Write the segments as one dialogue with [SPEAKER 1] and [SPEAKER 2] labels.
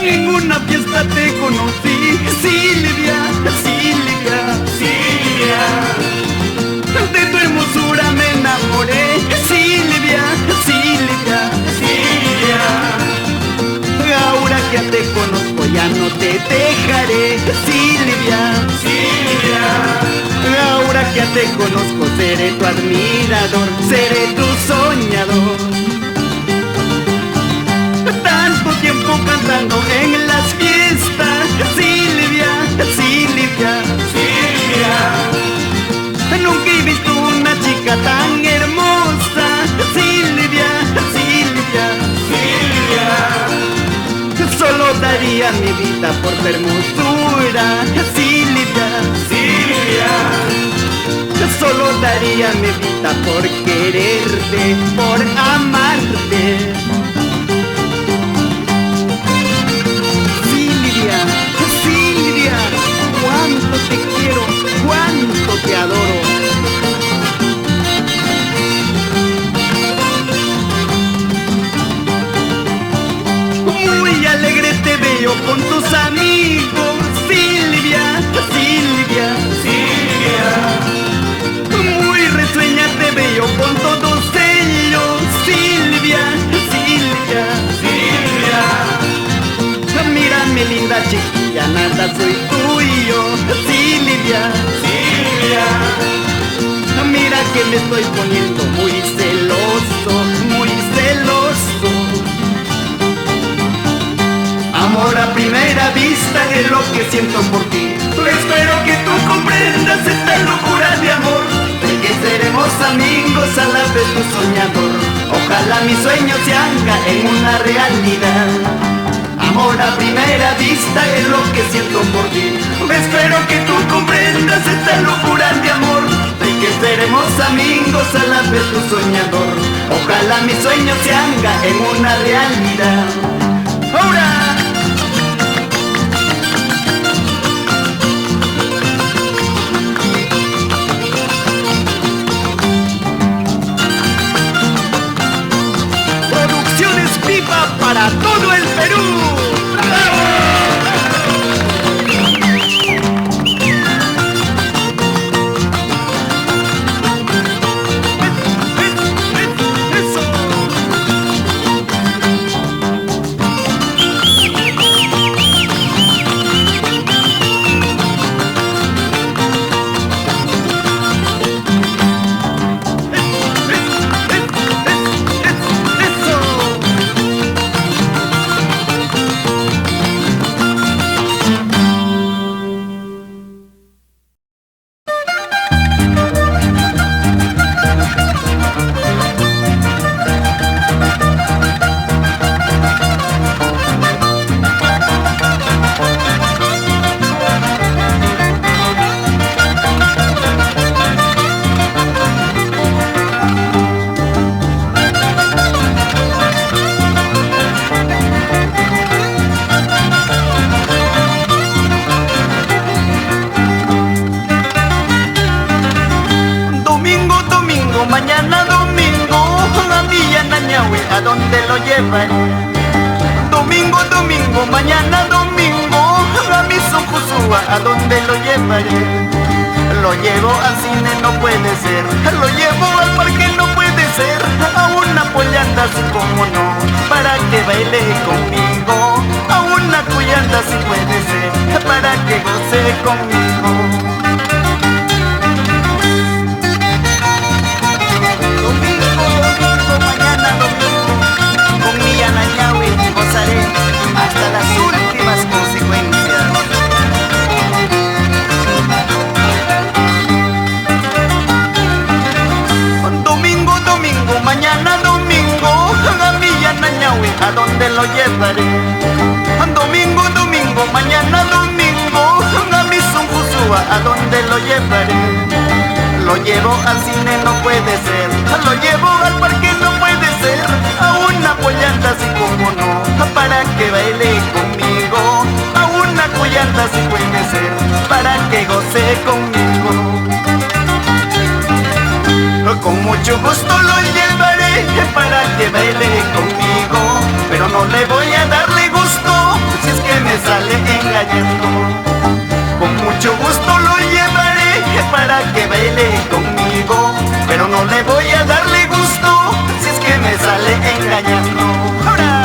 [SPEAKER 1] En una fiesta te conocí, Silvia, Silvia, Silvia. De tu hermosura me enamoré, Silvia, Silvia, Silvia. Ahora que ya te conozco ya no te dejaré, Silvia, Silvia. Ahora que ya te conozco seré tu admirador, seré tu soñador. Tanto tiempo cantando en las fiestas, Silvia, Silvia, Silvia. Nunca he visto una chica tan hermosa, Silvia, Silvia, Silvia. Solo daría mi vida por tu hermosura, Silvia, Silvia. Solo daría mi vida por quererte, por amarte. Silvia, cuánto te quiero, cuánto te adoro. Muy alegre te veo con tus amigos, Silvia, Silvia, Silvia. Muy risueña te veo con todos ellos, Silvia, Silvia, Silvia. Mira mi linda chiquilla, nada soy tuyo, Silvia, Silvia. Mira que me estoy poniendo muy celoso, muy celoso. Amor a primera vista es lo que siento por ti. Espero que tú comprendas esta locura de amor, de que seremos amigos a la vez tu soñador. Ojalá mi sueño se haga en una realidad. Amor a primera vista es lo que siento por ti. Espero que tú comprendas esta locura de amor, de que seremos amigos a la vez tu soñador. Ojalá mi sueño se haga en una realidad. ¡Ahora! Producciones Pipa para todo el Perú. Mañana domingo, a Villa Nañahue, ¿a dónde lo llevaré? Domingo, domingo, mañana domingo, a mi Sojosúa, ¿a dónde lo llevaré? Lo llevo al cine, no puede ser. Lo llevo al parque, no puede ser. A una pollanda, así como no, para que baile conmigo. A una pollanda, sí puede ser, para que goce conmigo. Gozaré hasta las últimas consecuencias. Domingo, domingo, mañana domingo, a Villa Nañahue, ¿a dónde lo llevaré? Domingo, domingo, mañana domingo, a mi Sojosúa, ¿a dónde lo llevaré? Lo llevo al cine, no puede ser. Lo llevo al parque, no puede ser. A una pollanda, así como no, para que baile conmigo, a una cuyanta si puede ser, para que goce conmigo. Con mucho gusto lo llevaré para que baile conmigo, pero no le voy a darle gusto si es que me sale engañando. Con mucho gusto lo llevaré para que baile conmigo, pero no le voy a darle gusto si es que me sale engañando. ¡Ahora!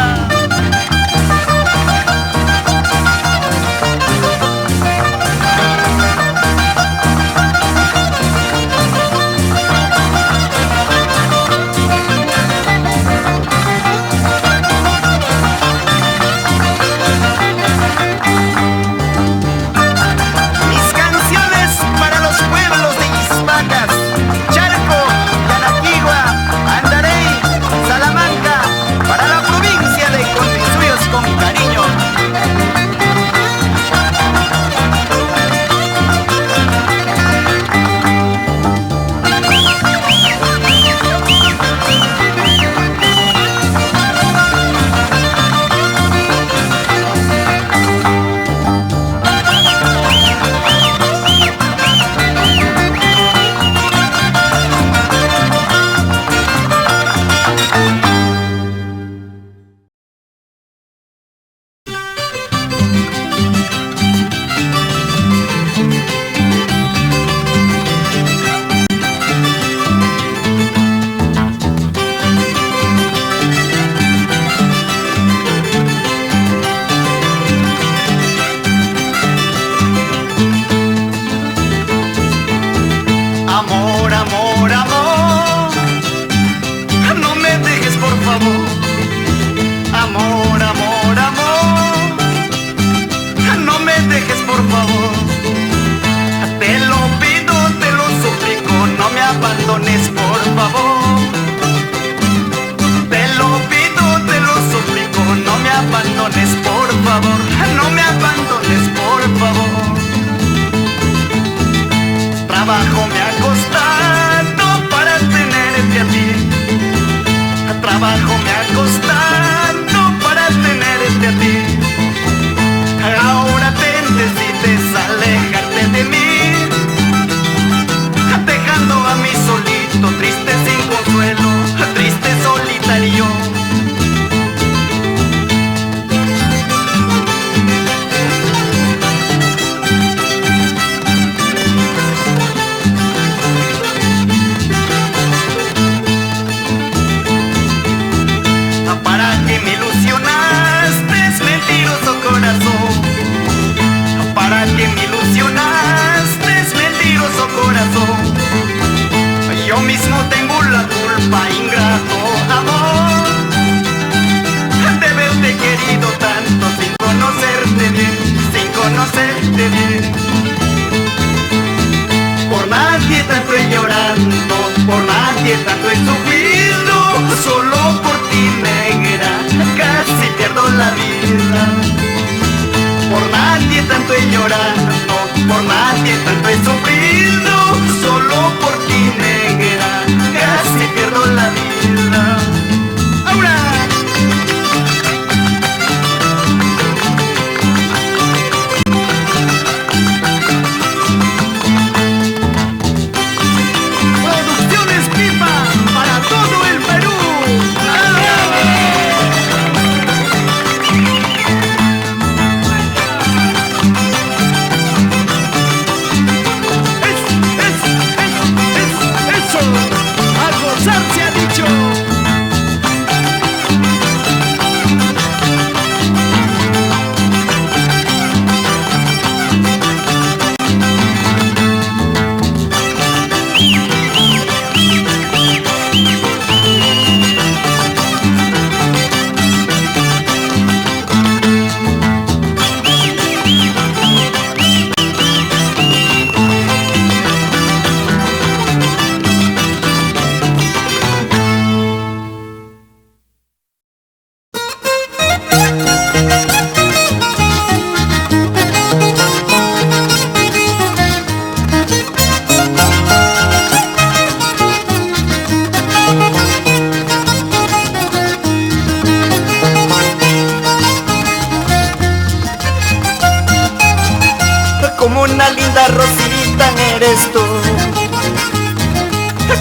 [SPEAKER 1] como una linda rosita eres tú.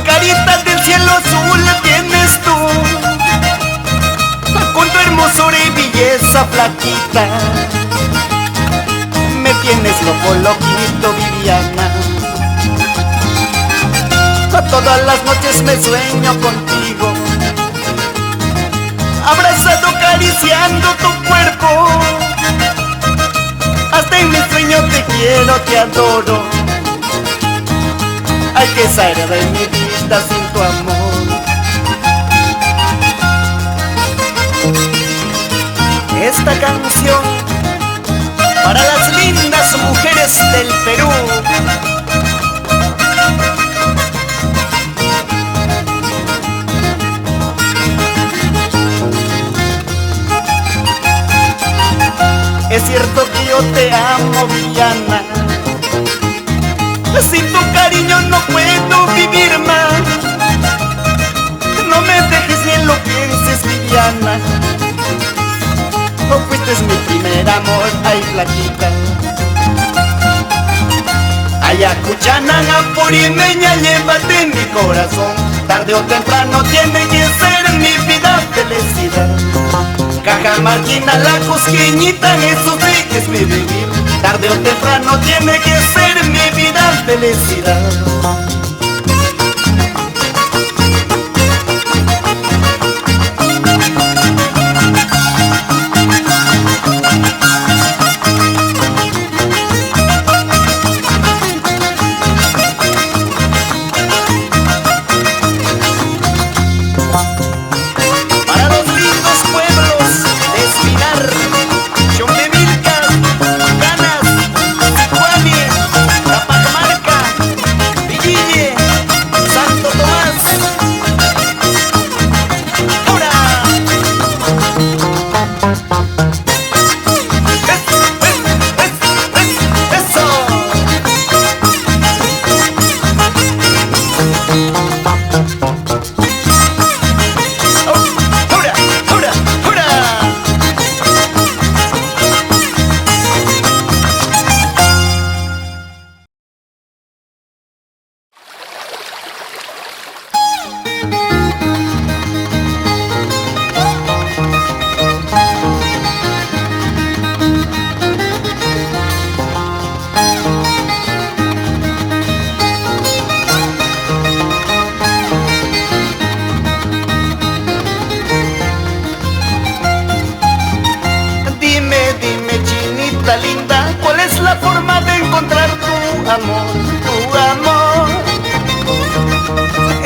[SPEAKER 1] Carita del cielo azul tienes tú, con tu hermosura y belleza flaquita. Me tienes loco, loquito, Viviana. Todas las noches me sueño contigo, abrazado, acariciando tu cuerpo. Hasta en mi sueño te quiero, te adoro. Hay que salir de mi vida sin tu amor. Esta canción para las lindas mujeres del Perú. Es cierto que yo te amo, Viviana. Sin tu cariño no puedo vivir más. No me dejes ni lo pienses, Viviana. Oh, fuiste mi primer amor, ay, flaquita. Ayacuchana, Apurimeña, llévate mi corazón. Tarde o temprano tiene que ser mi vida felicidad. Cajamarquina, la Cosqueñita, eso sí que es mi vivir. Tarde o temprano tiene que ser mi vida felicidad. Linda, ¿cuál es la forma de encontrar tu amor, tu amor?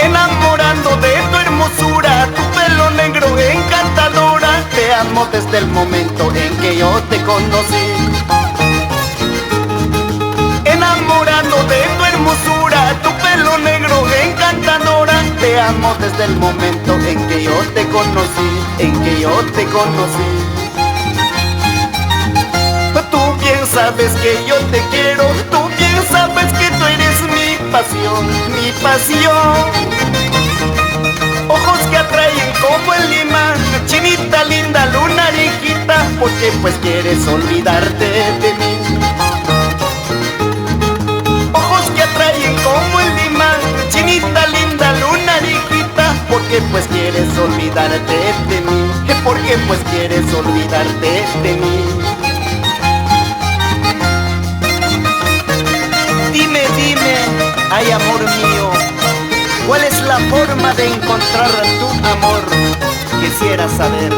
[SPEAKER 1] Enamorando de tu hermosura, tu pelo negro encantadora. Te amo desde el momento en que yo te conocí. Enamorando de tu hermosura, tu pelo negro encantadora. Te amo desde el momento en que yo te conocí, en que yo te conocí. Tú bien sabes que yo te quiero, tú bien sabes que tú eres mi pasión, mi pasión. Ojos que atraen como el imán, chinita linda, luna viejita, porque pues quieres olvidarte de mí. Ojos que atraen como el imán, chinita linda, luna viejita, porque pues quieres olvidarte de mí, porque pues quieres olvidarte de mí. Dime, dime, ay amor mío, ¿cuál es la forma de encontrar tu amor? Quisiera saber.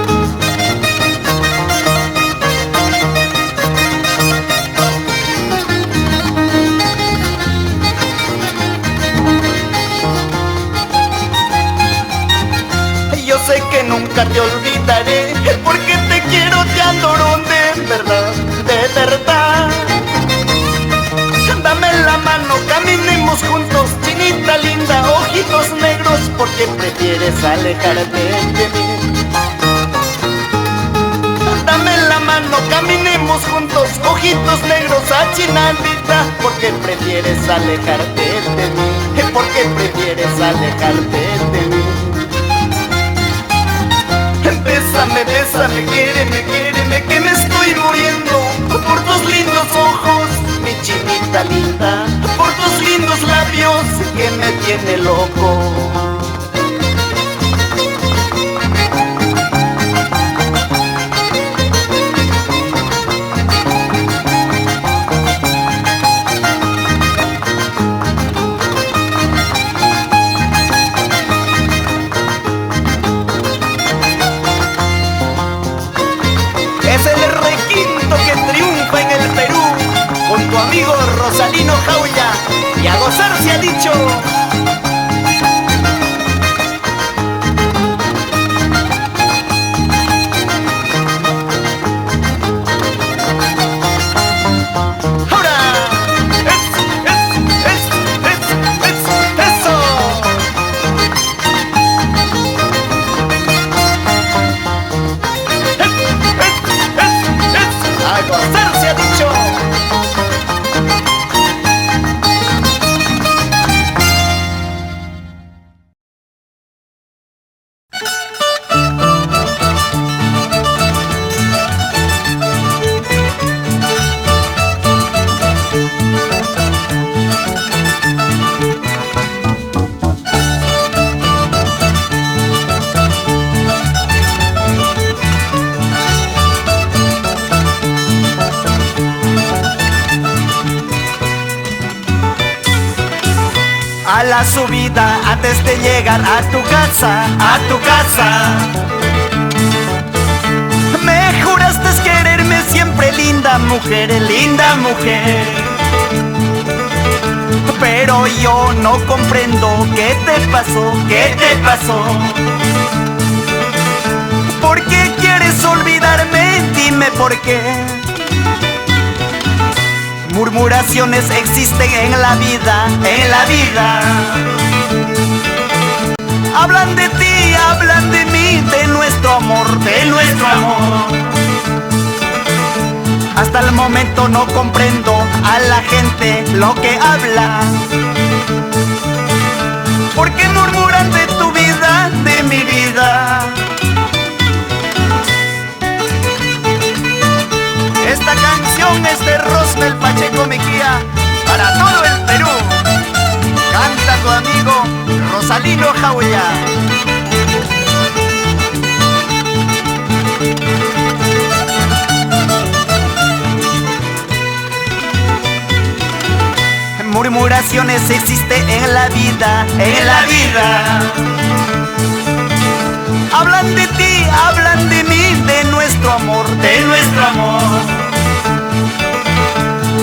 [SPEAKER 1] Yo sé que nunca te olvidaré, porque te quiero, te adoro de verdad, de verdad. Dame la mano, caminemos juntos, chinita linda, ojitos negros, porque prefieres alejarte de mí. Dame la mano, caminemos juntos, ojitos negros, achinadita, porque prefieres alejarte de mí, porque prefieres alejarte de mí. Bésame, bésame, quiéreme, quiéreme, que me estoy muriendo por tus lindos ojos, mi chinita. dicho. A la subida antes de llegar a tu casa, me juraste quererme siempre, linda mujer, linda mujer. Pero yo no comprendo qué te pasó, qué te pasó. ¿Por qué quieres olvidarme? Dime por qué. Murmuraciones existen en la vida, en la vida. Hablan de ti, hablan de mí, de nuestro amor, de nuestro amor. Hasta el momento no comprendo a la gente lo que habla. ¿Por qué murmuran de tu vida, de mi vida? Esta canción es de Rosmel Pacheco Mejía para todo el Perú. Canta tu amigo Rosalino Jauya. Murmuraciones existen en la vida, en la vida. Hablan de ti, hablan de mí, de nuestro amor, de nuestro amor.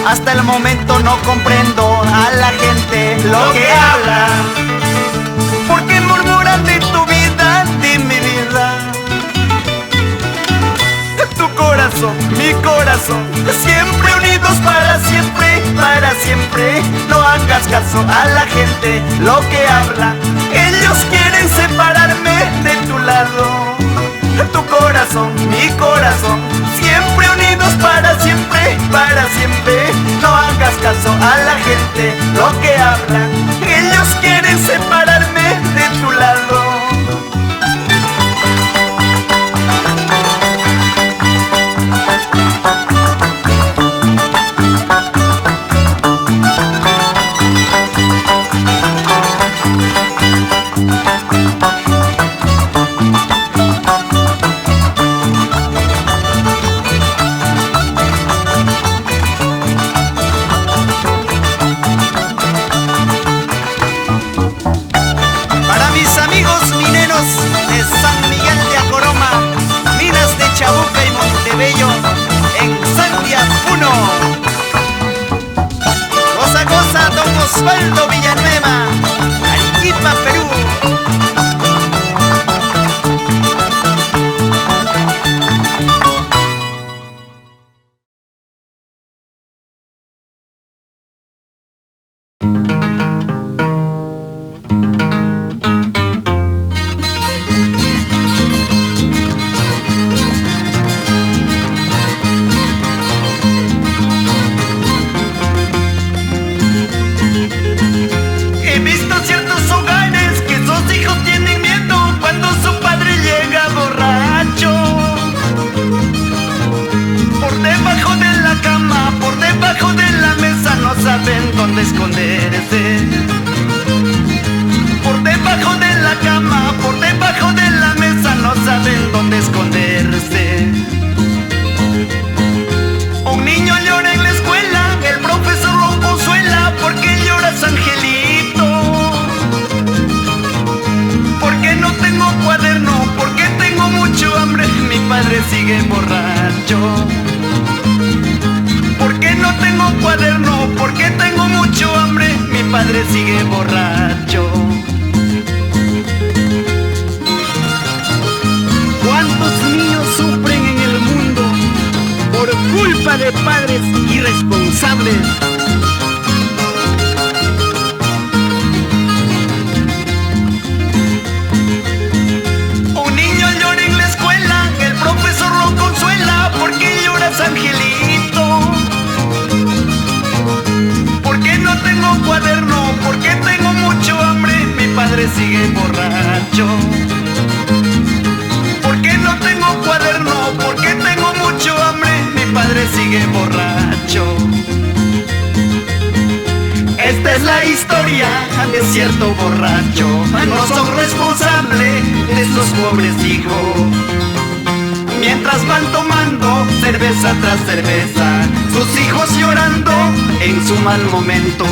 [SPEAKER 1] Hasta el momento no comprendo a la gente lo que habla. ¿Por qué murmuran de tu vida, de mi vida? Tu corazón, mi corazón, siempre unidos para siempre, para siempre. No hagas caso a la gente lo que habla. Ellos quieren separarme de tu lado. Tu corazón, mi corazón, siempre unidos para siempre, para siempre. No hagas caso a la gente lo que habla. Ellos quieren separarme de tu lado. Osvaldo Villanueva, Arequipa, Perú. He visto ciertos hogares que sus hijos tienen miedo cuando su padre llega borracho. Por debajo de la cama, por debajo de la mesa, no saben dónde esconderse. Por debajo de la cama, por debajo de la mesa, no saben dónde esconderse. Un niño llora en la escuela, el profesor lo consuela. ¿Por qué lloras, angelito? Porque no tengo cuaderno, porque tengo mucho hambre, mi padre sigue borracho. Porque no tengo cuaderno, porque tengo mucho hambre, mi padre sigue borracho.
[SPEAKER 2] ¿Cuántos niños sufren en el mundo por culpa de padres irresponsables?
[SPEAKER 1] Un niño llora en la escuela, el profesor lo consuela. ¿Por qué lloras, angelito? ¿Por qué no tengo cuaderno? ¿Por qué tengo mucho hambre? Mi padre sigue borracho. ¿Por qué no tengo cuaderno? ¿Por qué tengo mucho hambre? Mi padre sigue borracho. Esta es la historia de cierto borracho. No son responsables de sus pobres hijos. Mientras van tomando cerveza tras cerveza, sus hijos llorando en su mal momento.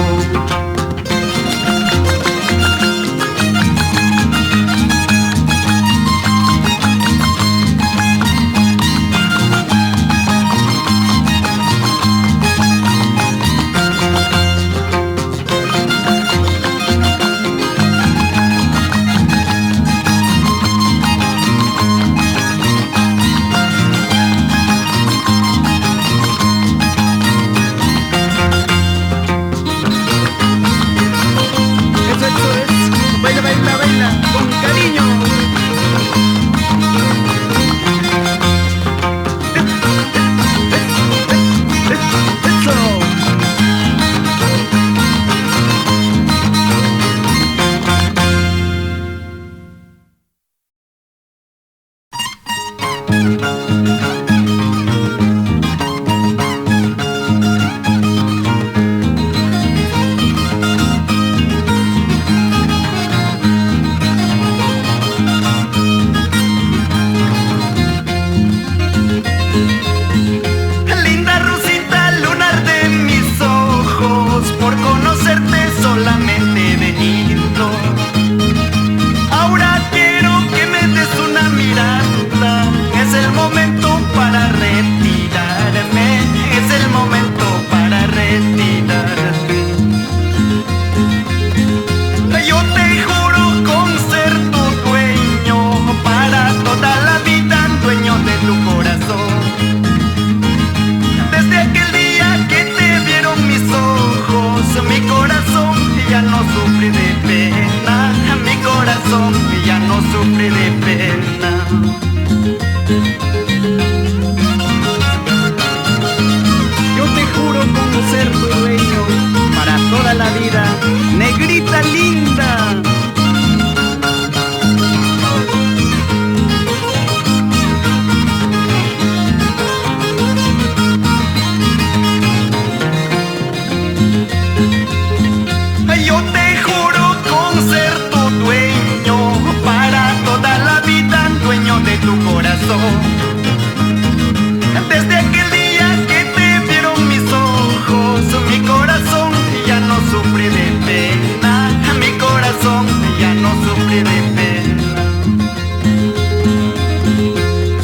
[SPEAKER 1] Desde aquel día que te vieron mis ojos, mi corazón ya no sufre de pena. Mi corazón ya no sufre de pena.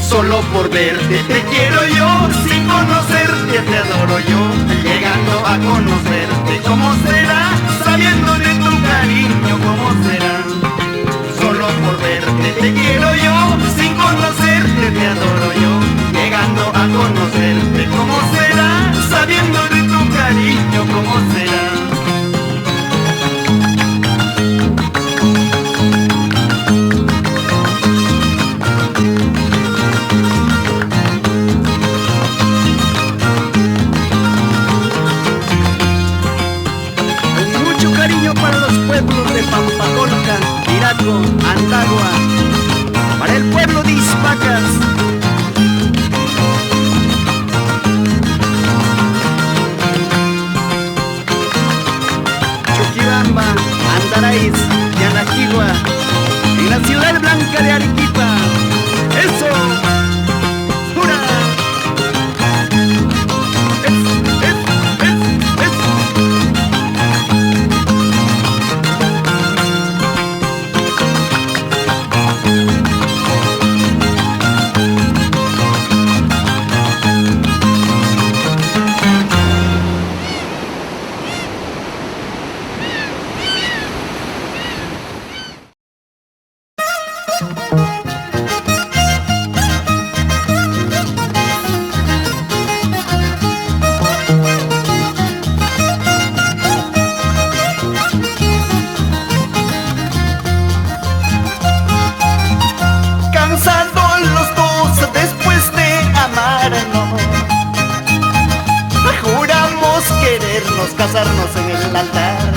[SPEAKER 1] Solo por verte te quiero yo, sin conocerte te adoro yo. Llegando a conocerte, ¿cómo será? Sabiendo de tu cariño, ¿cómo será? Solo por verte te quiero yo, sin conocerte te adoro yo. Llegando a conocerte, ¿cómo será? Sabiendo de tu cariño, ¿cómo será?
[SPEAKER 2] Con mucho cariño para los pueblos de Pampagorca, Iraco, Antagua, para el pueblo de Izpacas,
[SPEAKER 1] besarnos. Juramos querernos, casarnos en el altar.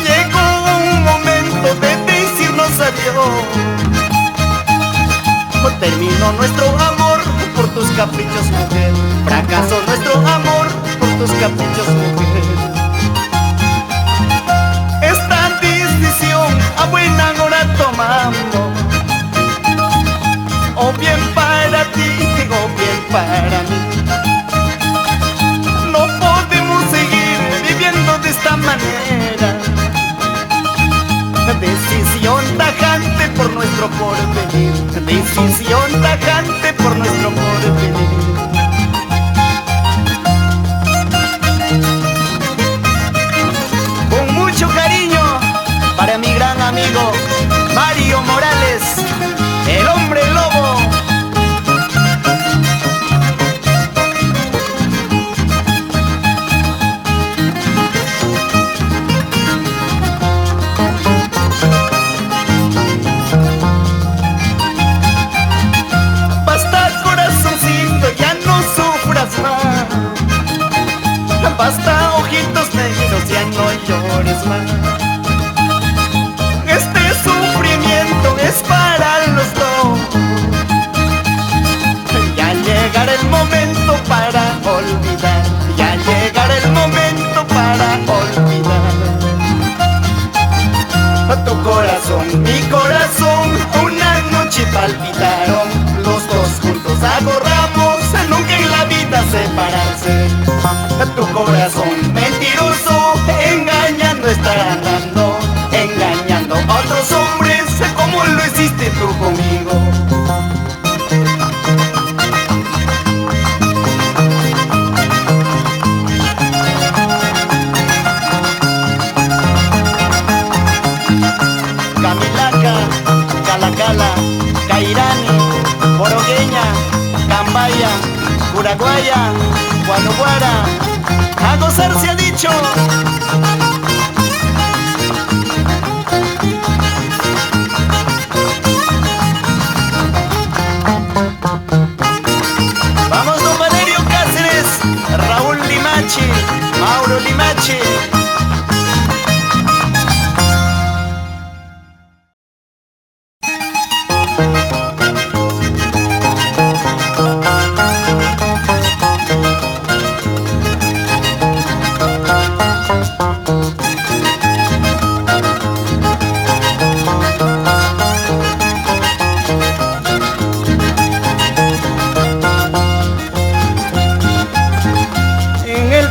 [SPEAKER 1] Llegó un momento de decirnos adiós. Terminó nuestro amor por tus caprichos, mujer. Fracasó nuestro amor por tus caprichos, mujer. Esta decisión a buena hora tomamos, o bien para ti o bien para mí. No podemos seguir viviendo de esta manera. Decisión tajante por nuestro porvenir. Decisión tajante por nuestro porvenir. Con mucho cariño para mi gran amigo Mario Morales, el hombre lobo. Basta, ojitos negros, ya no llores más. Este sufrimiento es para los dos. Ya llegará el momento para olvidar. Ya llegará el momento para olvidar. Tu corazón, mi corazón, una noche palpitaron. Los dos juntos acordamos nunca en la vida separarse. Tu corazón mentiroso, engañando estará andando, engañando a otros hombres como lo hiciste tú conmigo. Camilaca, Calacala, Cairani, Borogueña, Cambaya, Curaguaya, Guanaguara, a gozar se ha dicho. Vamos, don Valerio Cáceres, Raúl Limache, Mauro Limache.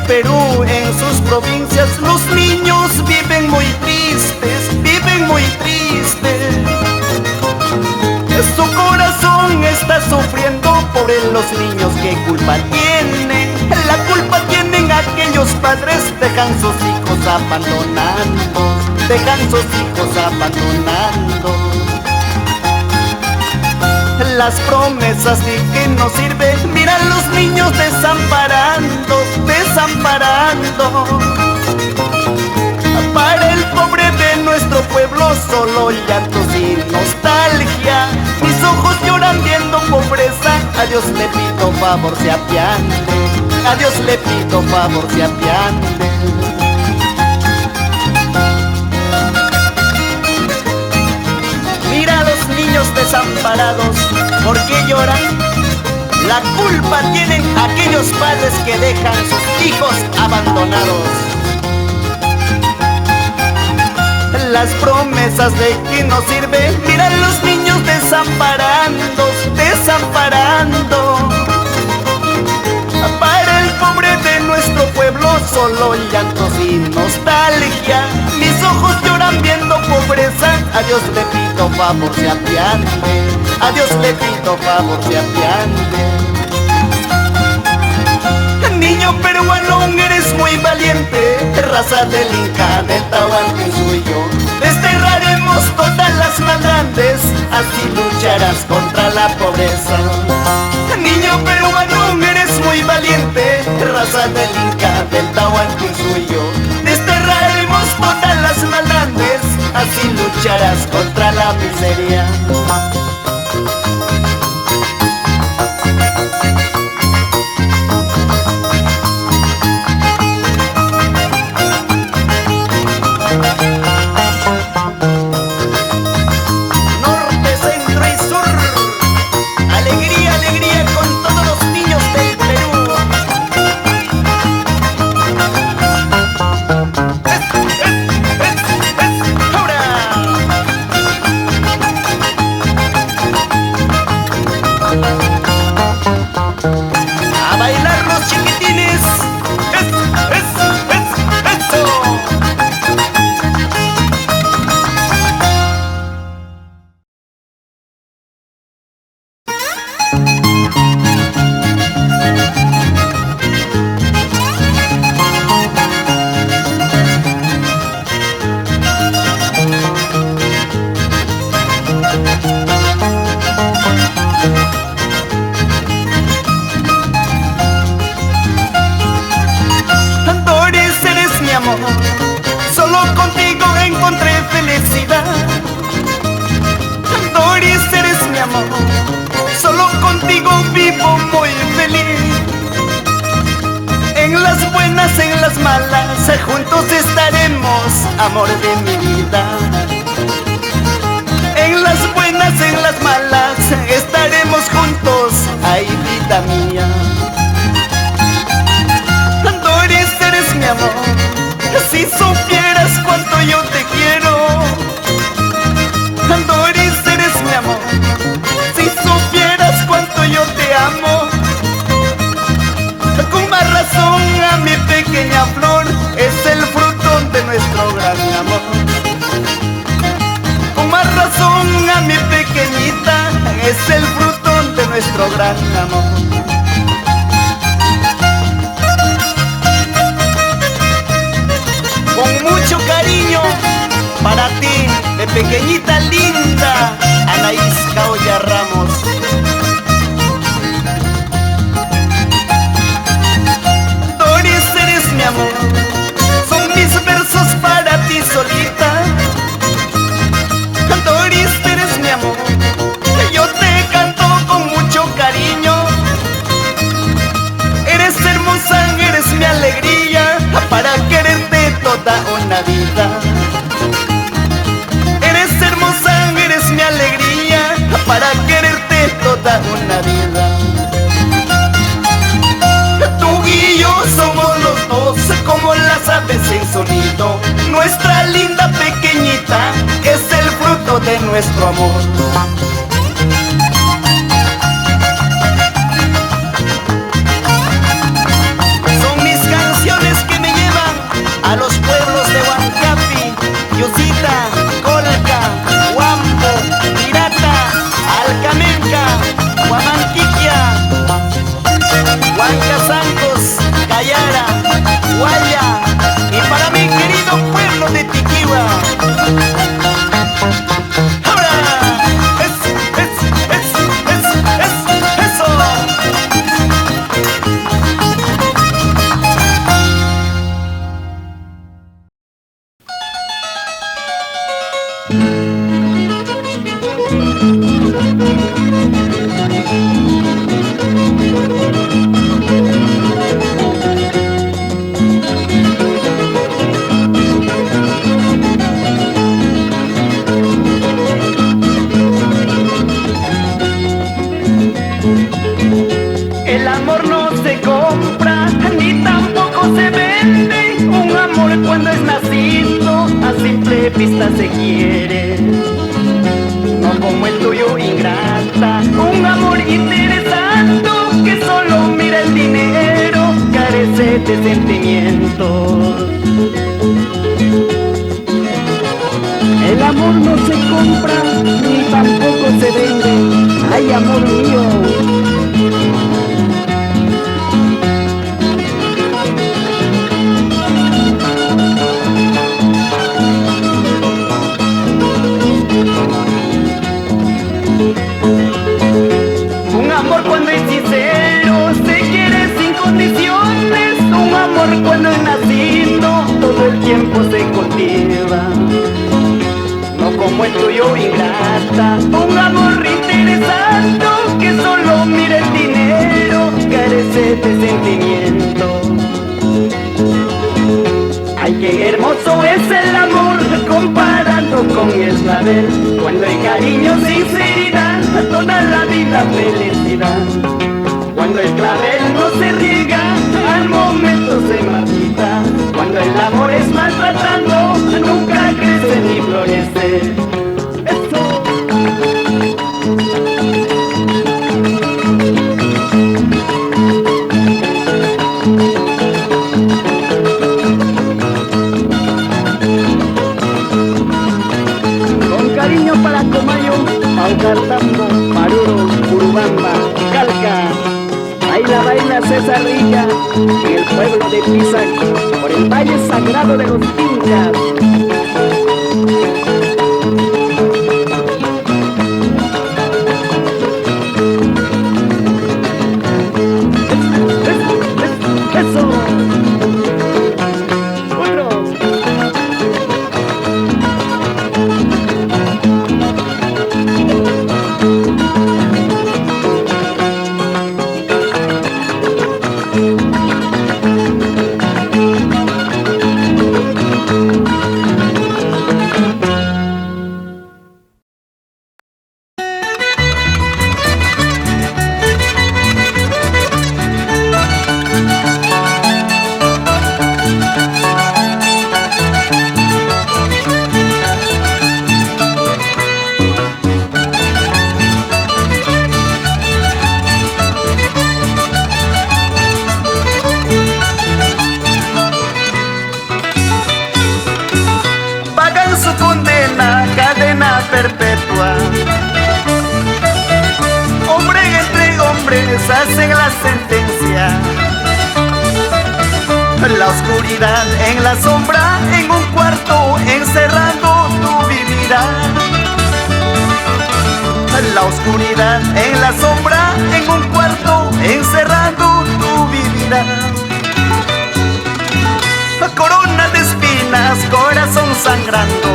[SPEAKER 1] Perú, en sus provincias, los niños viven muy tristes, viven muy tristes. Su corazón está sufriendo por los niños. ¿Qué culpa tienen? La culpa tienen aquellos padres. Dejan sus hijos abandonando, dejan sus hijos abandonando. Las promesas de que no sirven, mira los niños desamparando, desamparando. Para el pobre de nuestro pueblo solo llantos y nostalgia. Mis ojos lloran viendo pobreza. A Dios le pido favor se apiade, a Dios le pido favor se apiade. Mira a los niños desamparados, ¿por qué lloran? La culpa tienen aquellos padres que dejan sus hijos abandonados. Las promesas de que no sirve, mira a los niños desamparando, desamparando. Para el pobre de nuestro pueblo solo llantos y nostalgia. Mis ojos lloran viendo pobreza. A Dios le pido favor se apiade, a Dios le pido favor se apiade. Niño peruano, eres muy valiente, raza del Inca, del Tahuantinsuyo. Desterraremos todas las maldades, así lucharás contra la pobreza. Niño peruano, eres muy valiente, raza del Inca, del Tahuantinsuyo. Desterraremos todas las maldades, así lucharás contra la miseria.
[SPEAKER 2] alegría con todos los niños del Perú. ¡Ahora! A bailar los chiquitines. Eso. Doris, eres mi amor, solo contigo encontré felicidad. Doris, eres mi amor, solo contigo vivo muy feliz. En las buenas, en las malas, juntos estaremos, amor de mi vida. En las buenas, en las malas, estaremos juntos, ay vida mía. Doris, eres mi amor, si supieras cuánto yo te quiero. Doris, eres mi amor, si supieras cuánto yo te amo. Con más razón a mi pequeña flor, es el fruto de nuestro gran amor. Con más razón a mi pequeñita, es el fruto de nuestro gran amor. Con mucho cariño para ti, de pequeñita linda, Anaís Caoya Ramos. Doris, eres mi amor, son mis versos para ti solita. Doris, eres mi amor, yo te canto con mucho cariño. Eres hermosa, eres mi alegría, para quererte toda una vida. Eres hermosa, eres mi alegría, para quererte toda una vida. Tú y yo somos los dos, como las aves en su nido. Nuestra linda pequeñita es el fruto de nuestro amor. A los pueblos de Huancapi, Yusita, Colca, Huambo, Pirata, Alcamenca, Huamanquiquia, Huancazancos, Cayara, Guaya, y para mi querido pueblo de Tiquiwa. ¡Ahora! ¡Eso! El amor no se compra, ni tampoco se vende. Un amor cuando es nacido, a simple vista se quiere. No como el tuyo, ingrata, un amor interesante que solo mira el dinero, carece de sentimientos. El amor no se compra, ni tampoco se vende. Ay, amor mío. Un amor cuando es sincero, se quiere sin condiciones. Un amor cuando es nacido, todo el tiempo se cultiva. No como el tuyo, ingrata, un amor interesante que solo mira el dinero, carece de sentimiento. Ay, qué hermoso es el amor comparando con el saber, cuando hay cariño, sinceridad, toda la vida felicidad. la baila César Rilla en el pueblo de Pisac, por el valle sagrado de los Incas. ¡Eso! ¡Otros!
[SPEAKER 1] Perpetua. Hombre entre hombres hacen la sentencia. La oscuridad en la sombra, en un cuarto encerrado tú vivirás. La oscuridad en la sombra, en un cuarto encerrado tú vivirás. Corona de espinas, corazón sangrando.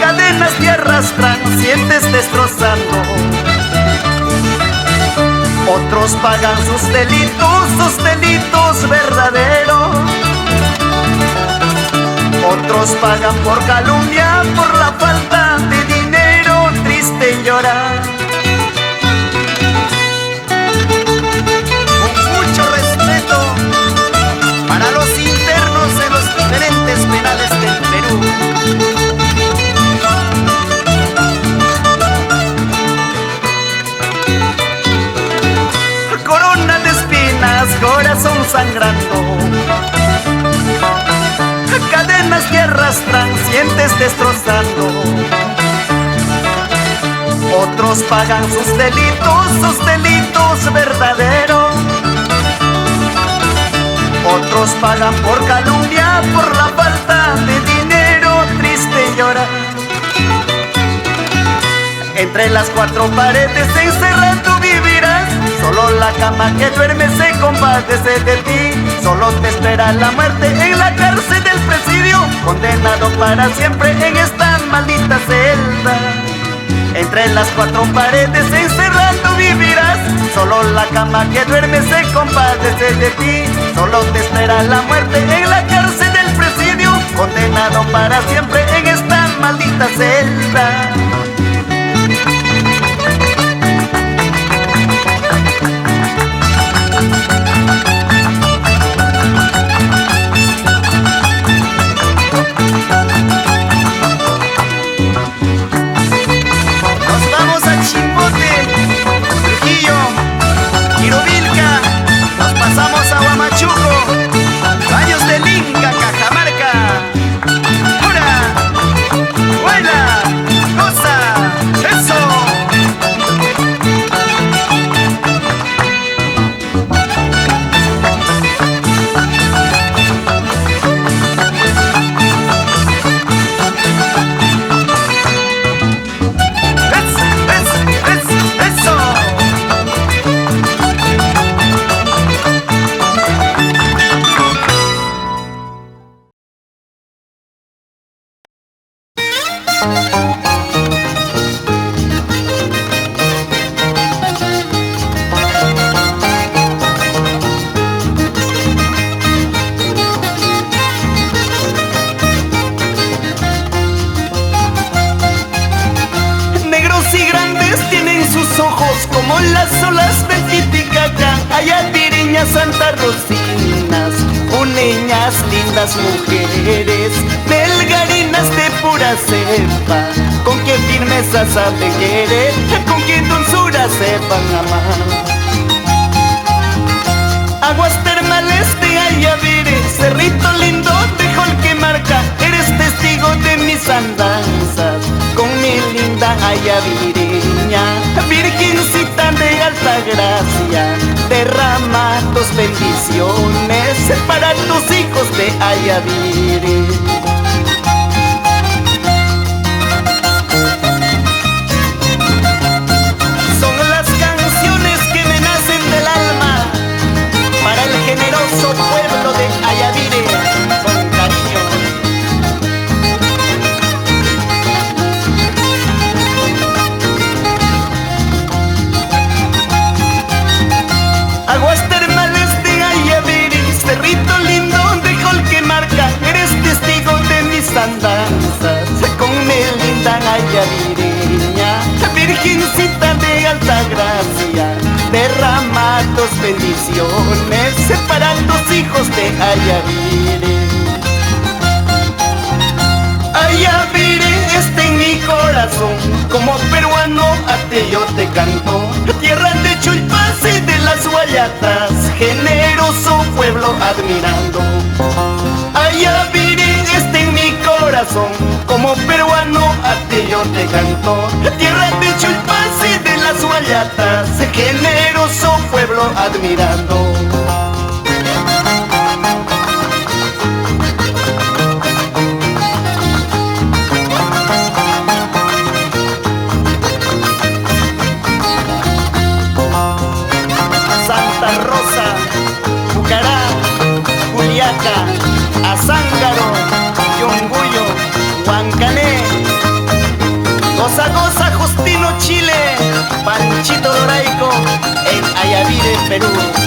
[SPEAKER 1] Cadenas te arrastran, sientes destrozando. Otros pagan sus delitos verdaderos. Otros pagan por calumnia, por la falta de dinero, triste llorar. Con mucho respeto para los internos en los diferentes penales del Perú. Corazón sangrando, cadenas que arrastran, sientes destrozando. Otros pagan sus delitos verdaderos. Otros pagan por calumnia, por la falta de dinero, triste llorar. Entre las cuatro paredes encerrado vivirás. Solo la cama que duerme se compadece de ti. Solo te espera la muerte en la cárcel del presidio. Condenado para siempre en esta maldita celda. Entre las cuatro paredes encerrado vivirás. Solo la cama que duerme se compadece de ti. Solo te espera la muerte en la cárcel del presidio. Condenado para siempre en esta maldita celda. Como las olas del Titicaca, allá Piriñas, Santa Rosinas, uneñas, lindas mujeres, belgarinas de pura cepa, con quien firmeza saben querer, con quien dulzura sepan amar. Aguas termales de Ayavire, cerrito lindo de Jolquemarca, eres testigo de mis andanzas, con mi linda ayavireña, virgencita de Altagracia.
[SPEAKER 2] Ayaviri. Son las canciones que me nacen del alma para el generoso pueblo de Ayaviri, con cariño. Aguas termales de Ayaviri, cerrito lindo de Jolquemarca, eres testigo de mis andanzas con Melinda Ayaviriña, Virgencita de alta gracia, derrama tus bendiciones para los hijos de Ayaviri. Ayaviri está en mi corazón, como peruano a ti yo te canto. Tierra de Chulpas y de las Guayatas, generoso pueblo admirando. Ayaviri está en mi corazón, como peruano a ti yo te canto. Tierra de Chulpas y de las Guayatas, generoso pueblo admirando. Azángaro, Yunguyo, Huancané, Goza Goza, Justino, Chile, Panchito Doraico, en Ayaviri, Perú.